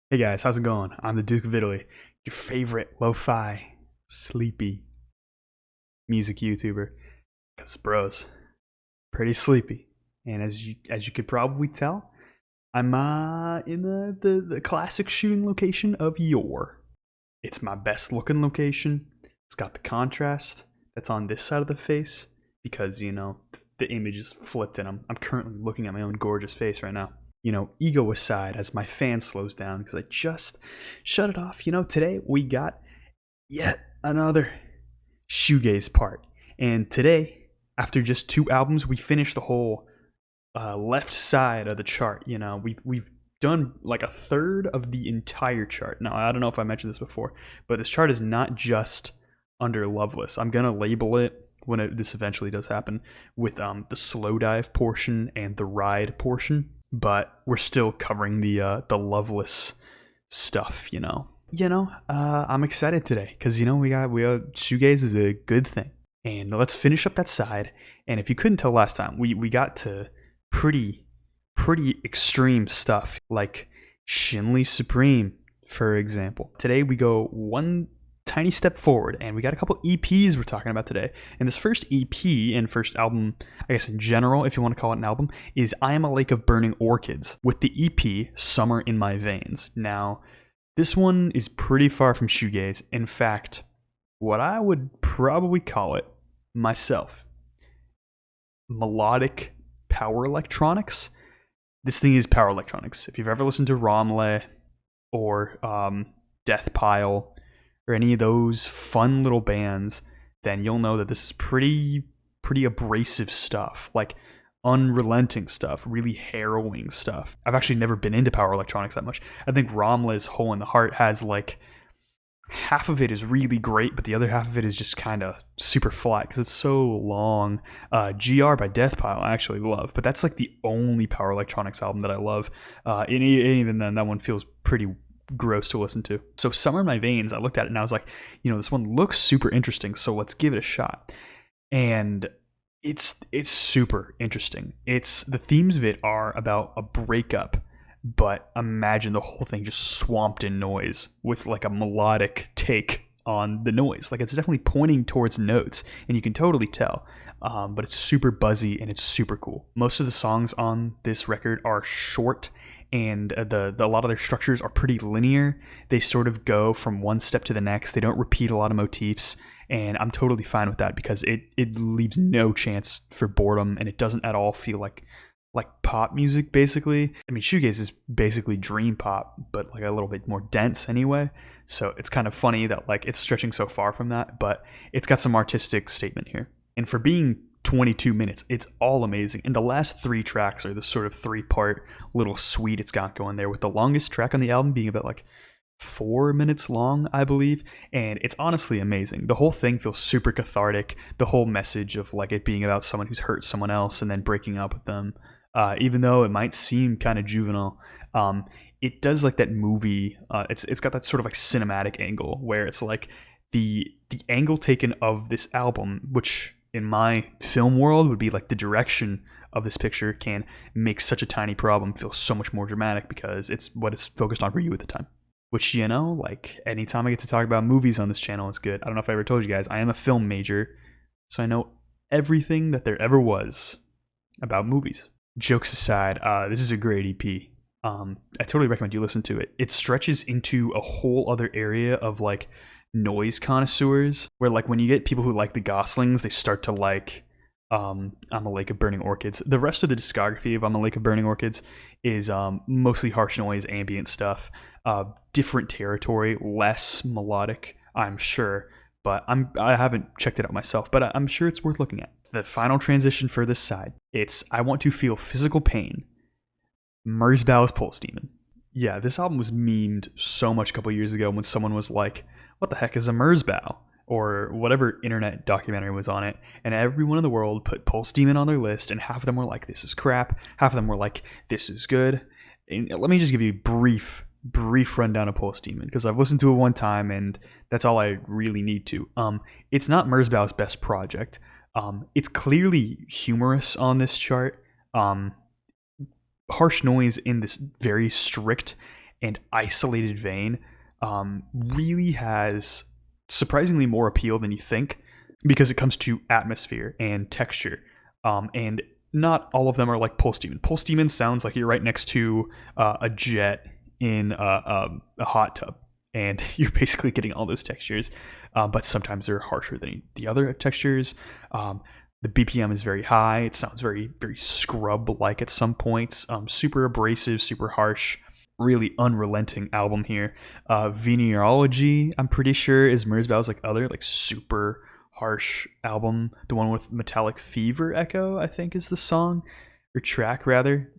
Hey guys, how's it going? I'm the Duke of Italy, your favorite lo-fi, sleepy music YouTuber. Cause bros, pretty sleepy, and as you could probably tell, I'm in the classic shooting location of yore. It's my best looking location. It's got the contrast that's on this side of the face because the image is flipped, and I'm currently looking at my own gorgeous face right now. Ego aside, as my fan slows down because I just shut it off. Today we got yet another shoegaze part. And today, after just two albums, we finished the whole left side of the chart. We've done like a third of the entire chart. Now, I don't know if I mentioned this before, but this chart is not just under Loveless. I'm gonna label it when this eventually does happen with the slow dive portion and the ride portion, but we're still covering the Loveless stuff. I'm excited today because we got shoegaze is a good thing, and let's finish up that side. And if you couldn't tell last time, we got to pretty extreme stuff like Shinley Supreme, for example. Today we go one tiny step forward, and we got a couple EPs we're talking about today. And this first EP and first album, I guess in general, if you want to call it an album, is I Am a Lake of Burning Orchids, with the EP Summer in My Veins. Now, this one is pretty far from shoegaze. In fact, what I would probably call it myself, melodic power electronics. This thing is power electronics. If you've ever listened to Romley or Death Pile or any of those fun little bands, then you'll know that this is pretty abrasive stuff, like unrelenting stuff, really harrowing stuff. I've actually never been into power electronics that much. I think Romley's Hole in the Heart has like half of it is really great, but the other half of it is just kind of super flat because it's so long. GR by Death Pile I actually love, but that's like the only power electronics album that I love. And even then, that one feels pretty gross to listen to. So Summer in My Veins, I looked at it and I was like, this one looks super interesting, so let's give it a shot. And it's super interesting. The themes of it are about a breakup, but imagine the whole thing just swamped in noise with like a melodic take on the noise. Like, it's definitely pointing towards notes, and you can totally tell. But it's super buzzy and it's super cool. Most of the songs on this record are short, and a lot of their structures are pretty linear. They sort of go from one step to the next. They don't repeat a lot of motifs, and I'm totally fine with that because it leaves no chance for boredom, and it doesn't at all feel like pop music, basically. I mean, shoegaze is basically dream pop, but like a little bit more dense anyway. So it's kind of funny that like it's stretching so far from that, but it's got some artistic statement here. And for being 22 minutes, it's all amazing. And the last three tracks are this sort of three-part little suite it's got going there, with the longest track on the album being about like 4 minutes long, I believe, and it's honestly amazing. The whole thing feels super cathartic. The whole message of like it being about someone who's hurt someone else and then breaking up with them, even though it might seem kind of juvenile, it does like that movie. It's got that sort of like cinematic angle where it's like the angle taken of this album, which in my film world would be like the direction of this picture, can make such a tiny problem feel so much more dramatic because it's what it's focused on for you at the time. Which, like anytime I get to talk about movies on this channel is good. I don't know if I ever told you guys, I am a film major, so I know everything that there ever was about movies. Jokes aside, this is a great EP. I totally recommend you listen to it. It stretches into a whole other area of like noise connoisseurs, where like when you get people who like the Goslings, they start to like I'm a Lake of Burning Orchids. The rest of the discography of I'm a Lake of Burning Orchids is mostly harsh noise, ambient stuff, different territory, less melodic, I'm sure, but I haven't checked it out myself, but I'm sure it's worth looking at. The final transition for this side, it's I Want to Feel Physical Pain, Merzbau's Pulse Demon. Yeah, this album was memed so much a couple years ago when someone was like, what the heck is a Merzbau? Or whatever internet documentary was on it, and everyone in the world put Pulse Demon on their list, and half of them were like, this is crap, half of them were like, this is good. And let me just give you a brief rundown of Pulse Demon, because I've listened to it one time, and that's all I really need to. It's not Merzbau's best project. It's clearly humorous on this chart. Harsh noise in this very strict and isolated vein really has surprisingly more appeal than you think, because it comes to atmosphere and texture. And not all of them are like Pulse Demon. Pulse Demon sounds like you're right next to a jet in a hot tub, and you're basically getting all those textures, but sometimes they're harsher than the other textures. The BPM is very high. It sounds very, very scrub-like at some points. Super abrasive, super harsh, really unrelenting album here. Vineyardology, I'm pretty sure, is Merzbow's like other like super harsh album. The one with Metallic Fever Echo, I think, is the song or track rather.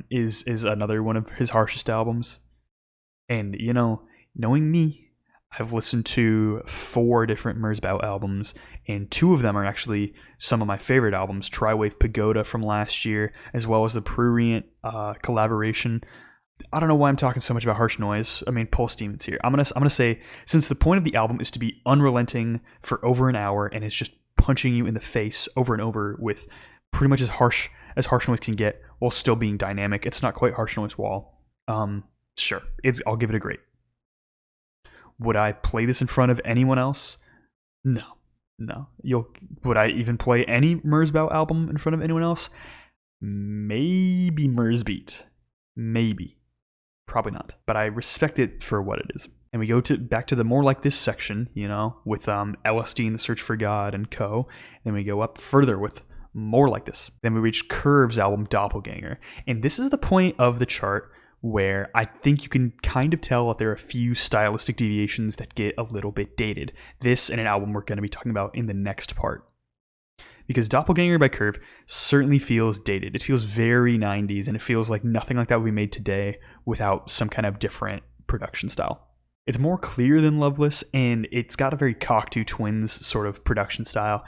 Is another one of his harshest albums. And you know, knowing me, I've listened to 4 different Merzbow albums, and 2 of them are actually some of my favorite albums. Triwave Pagoda from last year, as well as the Prurient collaboration. I don't know why I'm talking so much about harsh noise. I mean, Pulse Demon's here. I'm gonna say, since the point of the album is to be unrelenting for over an hour, and it's just punching you in the face over and over with pretty much as harsh noise can get, while still being dynamic. It's not quite harsh noise wall. Sure, I'll give it a great. Would I play this in front of anyone else? No. Would I even play any Merzbow album in front of anyone else? Maybe Merzbeat. Maybe. Probably not. But I respect it for what it is. And we go back to the More Like This section, you know, with LSD and the Search for God and co. Then we go up further with More Like This. Then we reach Curve's album Doppelganger. And this is the point of the chart where I think you can kind of tell that there are a few stylistic deviations that get a little bit dated. This and an album we're going to be talking about in the next part. Because Doppelganger by Curve certainly feels dated. It feels very 90s, and it feels like nothing like that would be made today without some kind of different production style. It's more clear than Loveless, and it's got a very Cocteau Twins sort of production style,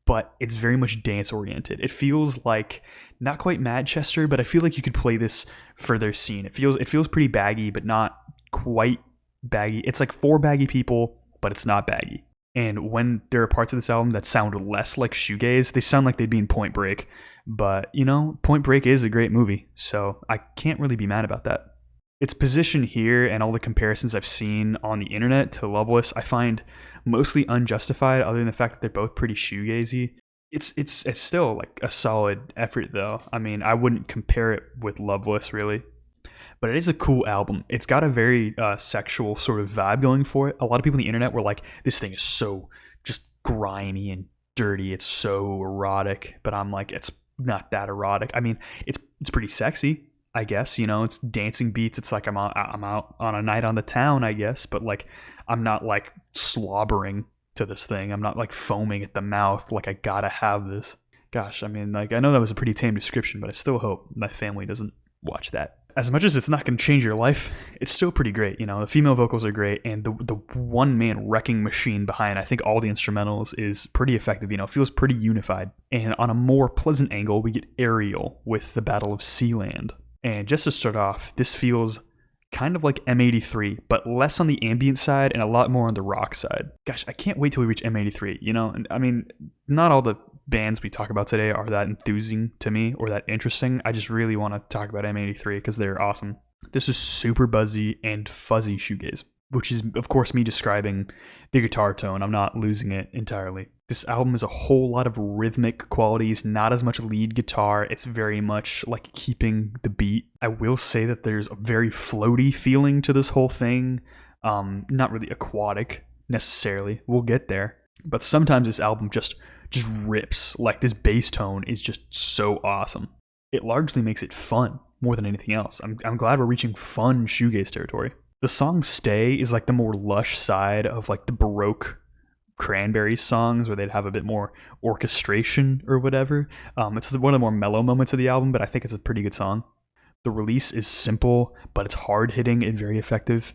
but it's very much dance-oriented. It feels like, not quite Manchester, but I feel like you could play this for their scene. It feels pretty baggy, but not quite baggy. It's like for baggy people, but it's not baggy. And when there are parts of this album that sound less like shoegaze, they sound like they'd be in Point Break. But, you know, Point Break is a great movie, so I can't really be mad about that. Its position here and all the comparisons I've seen on the internet to Loveless, I find mostly unjustified, other than the fact that they're both pretty shoegazy. It's still like a solid effort though. I mean, I wouldn't compare it with Loveless really, but it is a cool album. It's got a very sexual sort of vibe going for it. A lot of people on the internet were like, this thing is so just grimy and dirty. It's so erotic, but I'm like, it's not that erotic. I mean, it's pretty sexy, I guess. You know, it's dancing beats. It's like I'm out on a night on the town, I guess, but like I'm not like slobbering to this thing. I'm not like foaming at the mouth like I gotta have this. Gosh, I mean, like I know that was a pretty tame description, but I still hope my family doesn't watch that. As much as it's not going to change your life, it's still pretty great. You know, the female vocals are great, and the one-man wrecking machine behind, I think, all the instrumentals is pretty effective. You know, it feels pretty unified. And on a more pleasant angle, we get Aerial with the Battle of Sealand. And just to start off, this feels kind of like M83, but less on the ambient side and a lot more on the rock side. Gosh, I can't wait till we reach M83, you know? And I mean, not all the bands we talk about today are that enthusing to me or that interesting. I just really want to talk about M83 because they're awesome. This is super buzzy and fuzzy shoegaze, which is, of course, me describing the guitar tone. I'm not losing it entirely. This album has a whole lot of rhythmic qualities, not as much lead guitar. It's very much like keeping the beat. I will say that there's a very floaty feeling to this whole thing. Not really aquatic necessarily. We'll get there. But sometimes this album just rips. Like this bass tone is just so awesome. It largely makes it fun more than anything else. I'm glad we're reaching fun shoegaze territory. The song Stay is like the more lush side of like the Baroque Cranberries songs where they'd have a bit more orchestration or whatever. It's one of the more mellow moments of the album, but I think it's a pretty good song. The release is simple, but it's hard-hitting and very effective.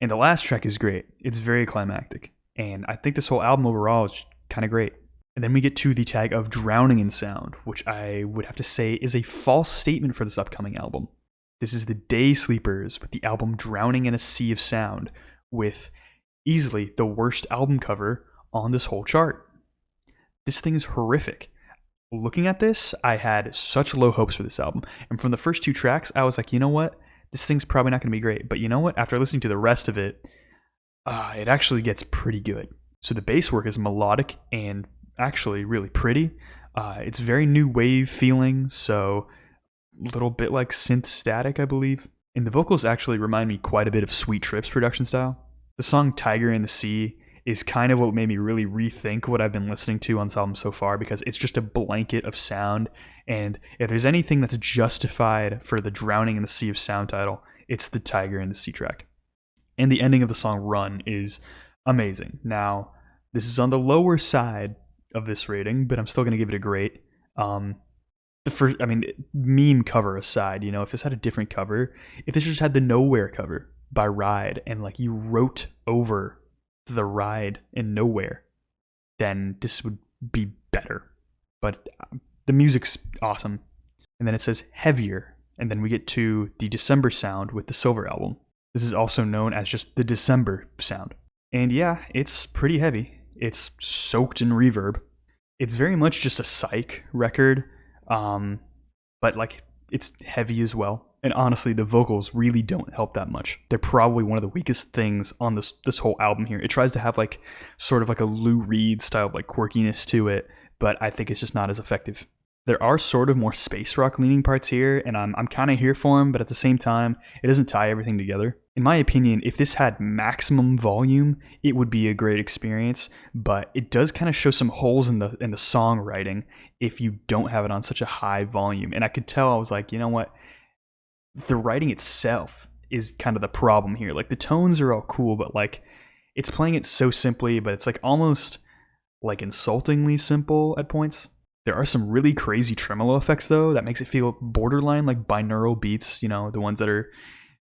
And the last track is great. It's very climactic. And I think this whole album overall is kind of great. And then we get to the tag of Drowning in Sound, which I would have to say is a false statement for this upcoming album. This is the Day Sleepers with the album Drowning in a Sea of Sound, with easily the worst album cover on this whole chart. This thing is horrific. Looking at this, I had such low hopes for this album. And from the first 2 tracks, I was like, you know what? this thing's probably not going to be great. But you know what? After listening to the rest of it, it actually gets pretty good. So the bass work is melodic and actually really pretty. It's very new wave feeling, so a little bit like synth static, I believe. And the vocals actually remind me quite a bit of Sweet Trip's production style. The song Tiger in the Sea is kind of what made me really rethink what I've been listening to on this album so far, because it's just a blanket of sound. And if there's anything that's justified for the Drowning in the Sea of Sound title, it's the Tiger in the Sea track. And the ending of the song Run is amazing. Now, this is on the lower side of this rating, but I'm still going to give it a great. The first, meme cover aside, if this had a different cover, if this just had the Nowhere cover by Ride and like you wrote over the Ride in Nowhere, then this would be better. But the music's awesome. And then it says Heavier, and then we get to the December sound with the Silver album. This is also known as just the December sound. And yeah, it's pretty heavy. It's soaked in reverb. It's very much just a psych record, but like it's heavy as well. And honestly, the vocals really don't help that much. They're probably one of the weakest things on this whole album here. It tries to have like sort of like a Lou Reed style of like quirkiness to it, but I think it's just not as effective. There are sort of more space rock leaning parts here, and I'm kind of here for them, but at the same time, it doesn't tie everything together. In my opinion, if this had maximum volume, it would be a great experience, but it does kind of show some holes in the songwriting if you don't have it on such a high volume. And I could tell, I was like, you know what? The writing itself is kind of the problem here. Like the tones are all cool, but like it's playing it so simply, but it's like almost like insultingly simple at points. There are some really crazy tremolo effects, though, that makes it feel borderline like binaural beats, the ones that are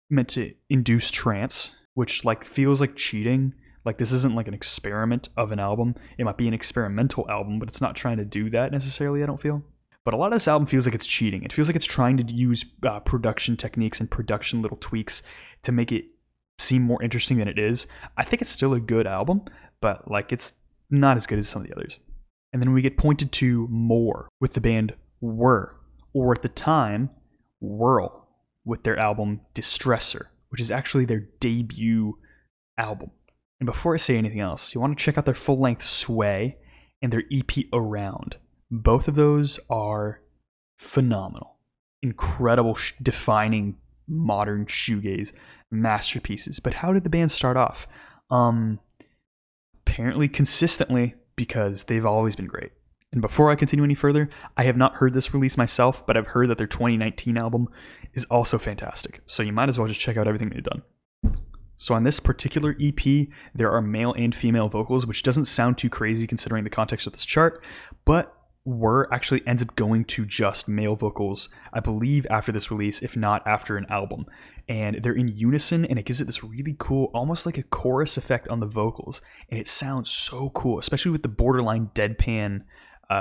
meant to induce trance, which like feels like cheating. Like this isn't like an experiment of an album. It might be an experimental album, but it's not trying to do that necessarily, I don't feel. But a lot of this album feels like it's cheating. It feels like it's trying to use production techniques and production little tweaks to make it seem more interesting than it is. I think it's still a good album, but like it's not as good as some of the others. And then we get pointed to more with the band Were, or at the time, Whirl, with their album Distressor, which is actually their debut album. And before I say anything else, you want to check out their full-length Sway and their EP Around. Both of those are phenomenal. Incredible, defining modern shoegaze masterpieces. But how did the band start off? Apparently consistently, because they've always been great. And before I continue any further, I have not heard this release myself, but I've heard that their 2019 album is also fantastic. So you might as well just check out everything they've done. So on this particular EP, there are male and female vocals, which doesn't sound too crazy considering the context of this chart, but Were actually ends up going to just male vocals, I believe, after this release, if not after an album. And they're in unison, and it gives it this really cool, almost like a chorus effect on the vocals. And it sounds so cool, especially with the borderline deadpan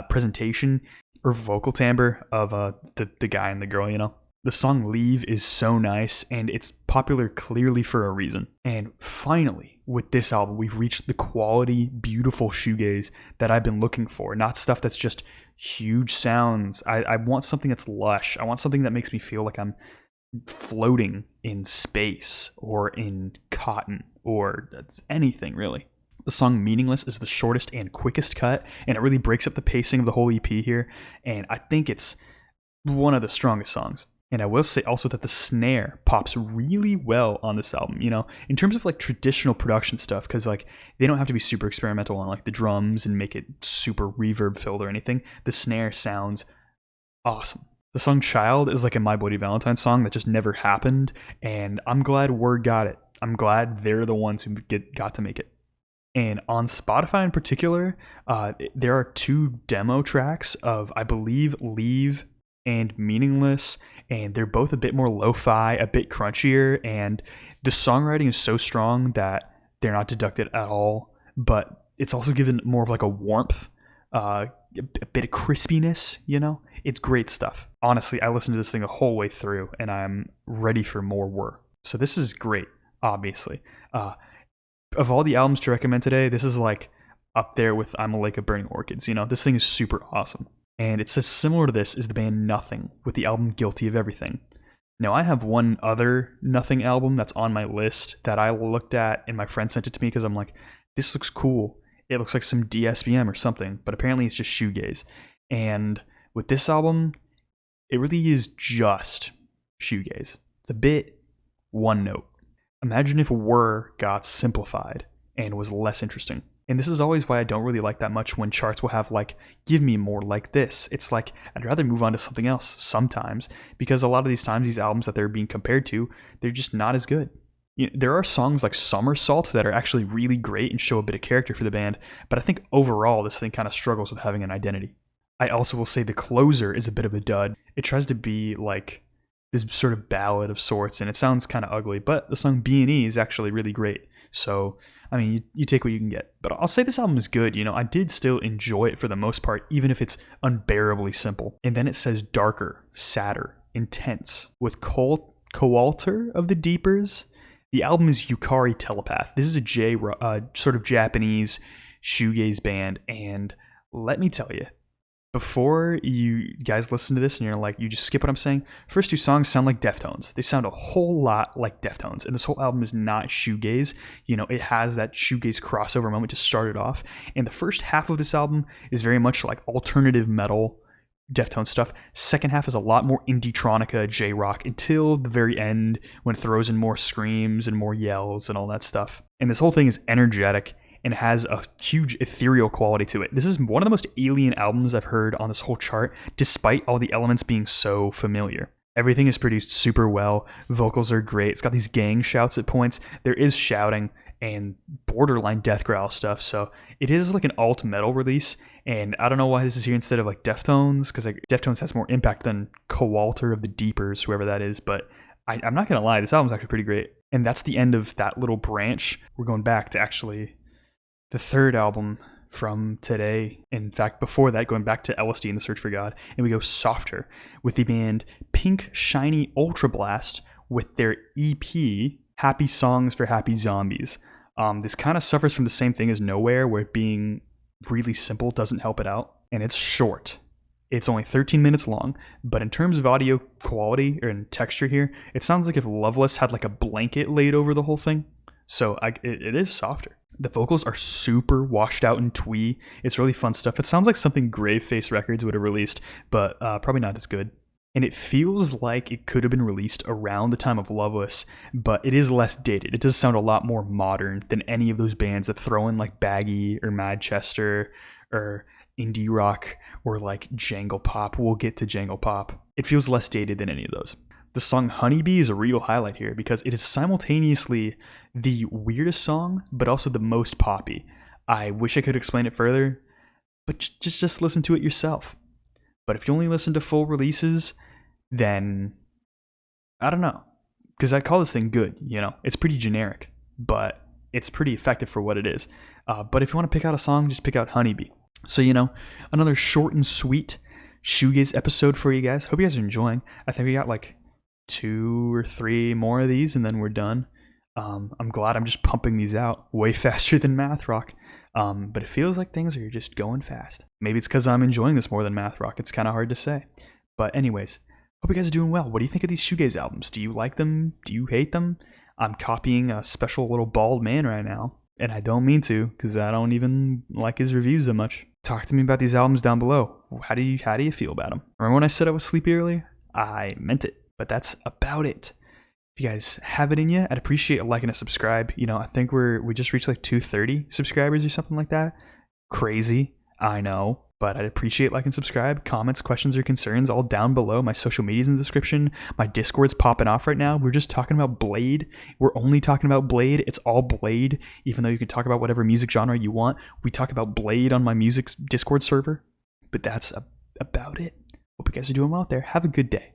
presentation or vocal timbre of the guy and the girl, The song Leave is so nice, and it's popular clearly for a reason. And finally, with this album, we've reached the quality, beautiful shoegaze that I've been looking for. Not stuff that's just huge sounds. I want something that's lush. I want something that makes me feel like I'm floating in space or in cotton or anything, really. The song Meaningless is the shortest and quickest cut, and it really breaks up the pacing of the whole EP here. And I think it's one of the strongest songs. And I will say also that the snare pops really well on this album, in terms of like traditional production stuff, because like they don't have to be super experimental on like the drums and make it super reverb filled or anything. The snare sounds awesome. The song Child is like a My Bloody Valentine song that just never happened, and I'm glad Word got it. I'm glad they're the ones who got to make it. And on Spotify in particular, there are 2 demo tracks of, I believe, Leave and Meaningless, and they're both a bit more lo-fi, a bit crunchier, and the songwriting is so strong that they're not deducted at all, but it's also given more of like a warmth, a bit of crispiness, It's great stuff. Honestly, I listened to this thing the whole way through, and I'm ready for more work. So this is great, obviously. Of all the albums to recommend today, this is like up there with I'm a Lake of Burning Orchids, This thing is super awesome. And it says similar to this is the band Nothing with the album Guilty of Everything. Now, I have one other Nothing album that's on my list that I looked at, and my friend sent it to me because I'm like, this looks cool. It looks like some DSBM or something, but apparently it's just shoegaze. And with this album, it really is just shoegaze. It's a bit one note. Imagine if Whir got simplified and was less interesting. And this is always why I don't really like that much when charts will have like, give me more like this. It's like, I'd rather move on to something else sometimes, because a lot of these times, these albums that they're being compared to, they're just not as good. You know, there are songs like Somersault that are actually really great and show a bit of character for the band, but I think overall this thing kind of struggles with having an identity. I also will say The Closer is a bit of a dud. It tries to be like this sort of ballad of sorts, and it sounds kind of ugly, but the song B&E is actually really great. So, I mean, you take what you can get. But I'll say this album is good. You know, I did still enjoy it for the most part, even if it's unbearably simple. And then it says darker, sadder, intense. With Coalter of the Deepers, the album is Yukari Telepath. This is a sort of Japanese shoegaze band, and let me tell you, before you guys listen to this and you're like, you just skip what I'm saying, first two songs sound like Deftones. They sound a whole lot like Deftones, and this whole album is not shoegaze. You know, it has that shoegaze crossover moment to start it off, and the first half of this album is very much like alternative metal Deftones stuff. Second half is a lot more indie-tronica, J-rock, until the very end when it throws in more screams and more yells and all that stuff. And this whole thing is energetic and has a huge ethereal quality to it. This is one of the most alien albums I've heard on this whole chart, despite all the elements being so familiar. Everything is produced super well. Vocals are great. It's got these gang shouts at points. There is shouting and borderline death growl stuff. So it is like an alt metal release. And I don't know why this is here instead of like Deftones, because like Deftones has more impact than Coalter of the Deepers, whoever that is. But I'm not going to lie, this album's actually pretty great. And that's the end of that little branch. We're going back to actually the third album from today. In fact, before that, going back to LSD and the Search for God, and we go softer with the band Pink Shiny Ultra Blast with their EP Happy Songs for Happy Zombies. This kind of suffers from the same thing as Nowhere, where it being really simple doesn't help it out, and it's short. It's only 13 minutes long, but in terms of audio quality and texture here, it sounds like if Loveless had like a blanket laid over the whole thing. So it is softer. The vocals are super washed out and twee. It's really fun stuff. It sounds like something Graveface Records would have released, but probably not as good. And it feels like it could have been released around the time of Loveless, but it is less dated. It does sound a lot more modern than any of those bands that throw in like Baggy or Manchester or indie rock or like jangle pop. We'll get to jangle pop. It feels less dated than any of those. The song Honeybee is a real highlight here because it is simultaneously the weirdest song, but also the most poppy. I wish I could explain it further, but just listen to it yourself. But if you only listen to full releases, then I don't know. Because I call this thing good, you know? It's pretty generic, but it's pretty effective for what it is. But if you want to pick out a song, just pick out Honeybee. So, you know, another short and sweet shoegaze episode for you guys. Hope you guys are enjoying. I think we got like 2 or 3 more of these and then we're done. I'm glad I'm just pumping these out way faster than math rock. But it feels like things are just going fast. Maybe it's because I'm enjoying this more than math rock. It's kind of hard to say. But anyways, hope you guys are doing well. What do you think of these shoegaze albums? Do you like them? Do you hate them? I'm copying a special little bald man right now. And I don't mean to, because I don't even like his reviews that much. Talk to me about these albums down below. How do you feel about them? Remember when I said I was sleepy earlier? I meant it. But that's about it. If you guys have it in you, I'd appreciate a like and a subscribe. You know, I think we just reached like 230 subscribers or something like that. Crazy, I know, but I'd appreciate like and subscribe. Comments, questions, or concerns all down below. My social media's in the description. My Discord's popping off right now. We're just talking about Blade. We're only talking about Blade. It's all Blade, even though you can talk about whatever music genre you want. We talk about Blade on my music Discord server, but that's about it. Hope you guys are doing well out there. Have a good day.